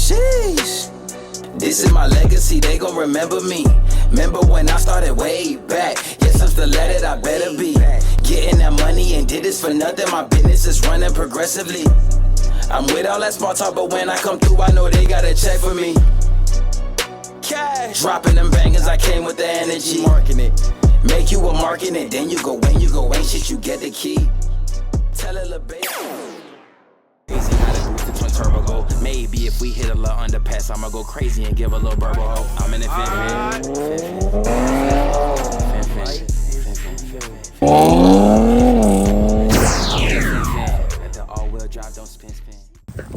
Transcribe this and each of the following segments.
Sheesh. This is my legacy, they gon' remember me. Remember when I started way back? Yes, I'm still at it, I better be. Getting that money and did this for nothing. My business is running progressively. I'm with all that small talk, but when I come through, I know they got a check for me. Cash. Dropping them bangers, I came with the energy. Marking it. Make you a mark in it, then you go, when you go, ain't shit, you get the key. Tell a little baby. Easy how to boost the twin turbo go. Maybe if we hit a little underpass, I'ma go crazy and give a little burbo ho. I'm in the all-wheel drive, don't spin.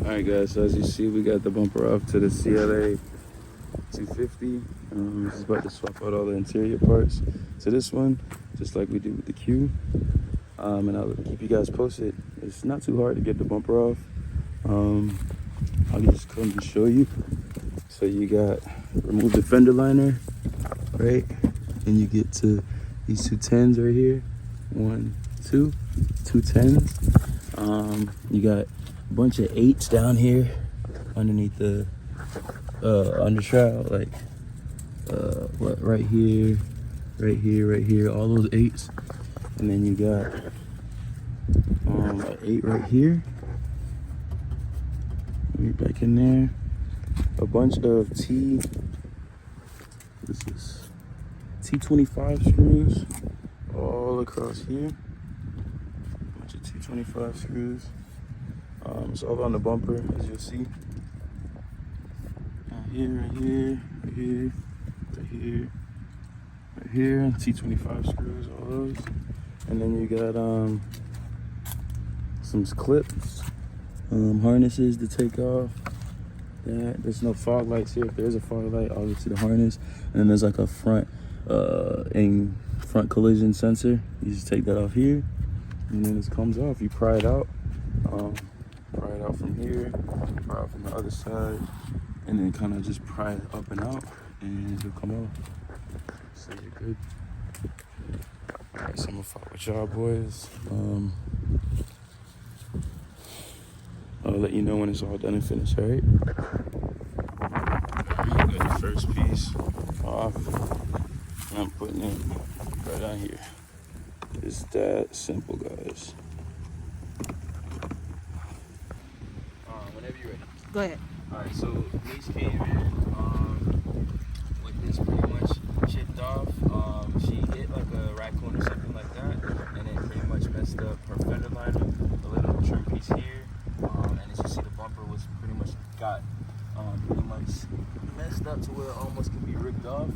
Alright guys, so as you see, we got the bumper off to the CLA250. Just about to swap out all the interior parts to this one, just like we did with the Q. And I'll keep you guys posted. It's not too hard to get the bumper off. I'll just come and show you. So you got, remove the fender liner, right? And you get to these two 10s right here. 1, 2, two 10s. You got a bunch of 8s down here underneath the undershroud, like what, right here, right here, right here, all those 8s. And then you got an 8 right here, right back in there. A bunch of T25 screws all across here. A bunch of T25 screws. It's all on the bumper, as you'll see. Here, right here, right here, right here, right here. T25 screws, all those. And then you got some clips, harnesses to take off. There's no fog lights here. If there's a fog light, I'll get to the harness. And then there's like a front collision sensor. You just take that off here, and then this comes off. You pry it out. Pry it out from here, pry out from the other side, and then kind of just pry it up and out, and it'll come off. So you're good. Alright, so I'm gonna fuck with y'all boys. I'll let you know when it's all done and finished, alright? Got the first piece off, and I'm putting it right on here. It's that simple, guys. Whenever you're ready. Go ahead. Alright, so Niche came in with this pretty much chipped off. She hit like a raccoon or something like that, and it pretty much messed up her fender liner, the little trim piece here. And as you see, the bumper was pretty much pretty much messed up to where it almost can be ripped off.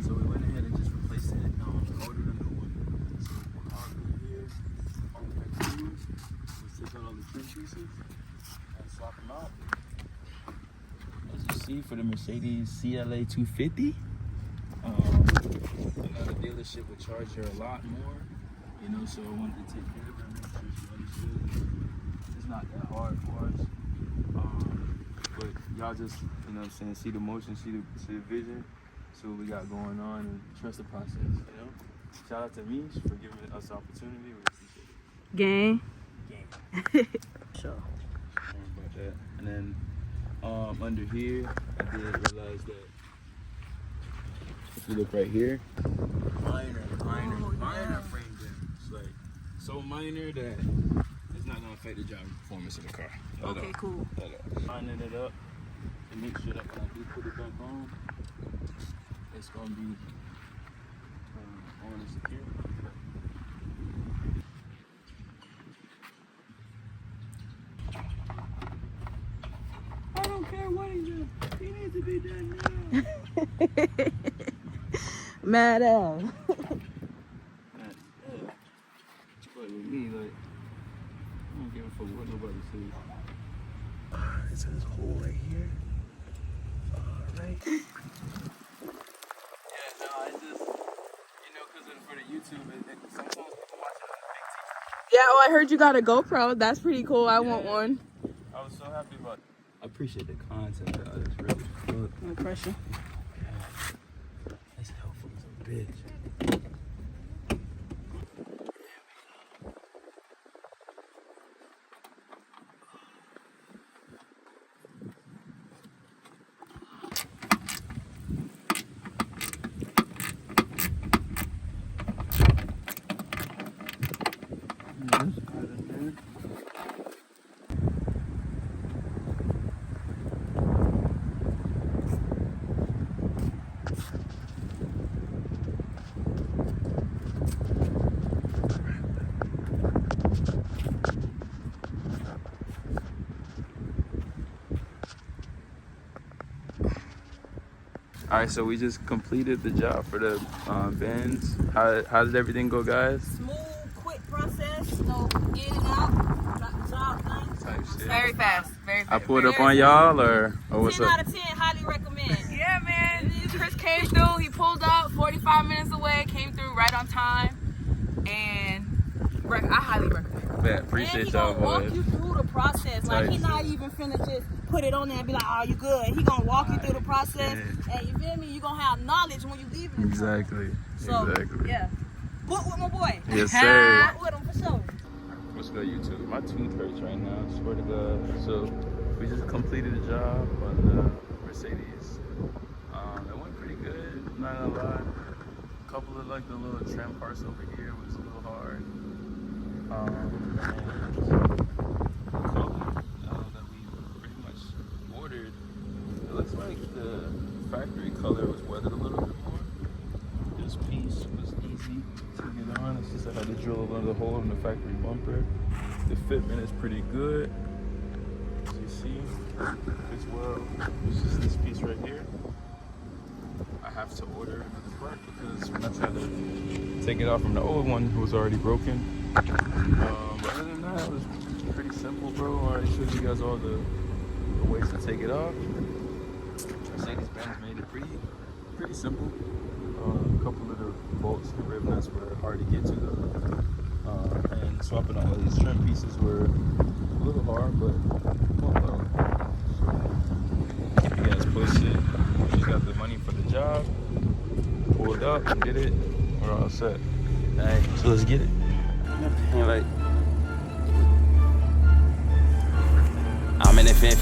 So we went ahead and just replaced it and ordered a new one. So we're all good here. All the screws. Let's take out all the trim pieces and swap them out. As you see, for the Mercedes CLA250, the dealership would charge her a lot more, so I wanted to take care of her, make sure she understood. It's not that hard for us, but y'all just, see the motion, see the vision, see what we got going on, and trust the process, Shout out to Mish for giving us the opportunity. We appreciate it. Gang. Sure. About that. And then under here, I did realize that if you look right here, minor frame damage. Like so minor that it's not gonna affect the driving performance of the car. Okay, cool. Lining it up and make sure that when I do put it back on, it's gonna be on and secure. I don't care what he does. He needs to be done now. Mad ass. But with me, like, I don't give a fuck what nobody says. It's this hole right here. Alright. Yeah, no, I just, because for the YouTube, sometimes people watch it on the big TV. Yeah, I heard you got a GoPro. That's pretty cool. I want one. I was so happy about it. I appreciate the content, though. It's really cool. No pressure. It's helpful as a bitch. All right, so we just completed the job for the Benz. How did everything go, guys? Smooth, quick process. No in and out. Got the job done. Type shit. Very fast. Very fast. I pulled up on y'all, or what's 10 up? out of 10. Highly recommend. Yeah, man. Chris came through. He pulled up 45 minutes away. Came through right on time. And I highly recommend. Bet, appreciate y'all, and he gonna boys. walk you through the process. Like, he's not even finna just put it on there and be like, oh, you good. He gonna walk you through the process. And you feel me? You gonna have knowledge when you leave it. Exactly. So, Exactly. yeah. Book with my boy. Yes, sir. Book with him for sure. What's good, YouTube? My tooth hurts right now, swear to God. So we just completed the job on the Mercedes. It went pretty good, not gonna lie. A couple of like the little trim parts over here was a little hard. And the color that we pretty much ordered, it looks like the factory color was weathered a little bit more. This piece was easy to get on. It's just I had to drill another hole in the factory bumper. The fitment is pretty good. As you see, fits well. It's just this piece right here. I have to order another part because when I tried to take it off from the old one, it was already broken. But other than that, it was pretty simple, bro. I already showed you guys all the ways to take it off. Mercedes Benz made it pretty simple. A couple of the bolts and rib nuts were hard to get to though. And swapping all of these trim pieces were a little hard, but well. So, keep you guys posted. Just got the money for the job, pulled up, did it, we're all set. Alright, so let's get it. Like, I'm in the fin.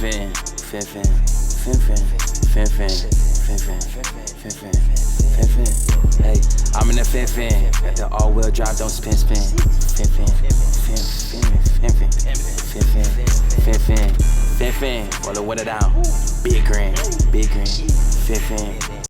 Hey, I'm in the fin. Got the all-wheel drive, don't spin. Fin. Roll the window down. Big green. Fin.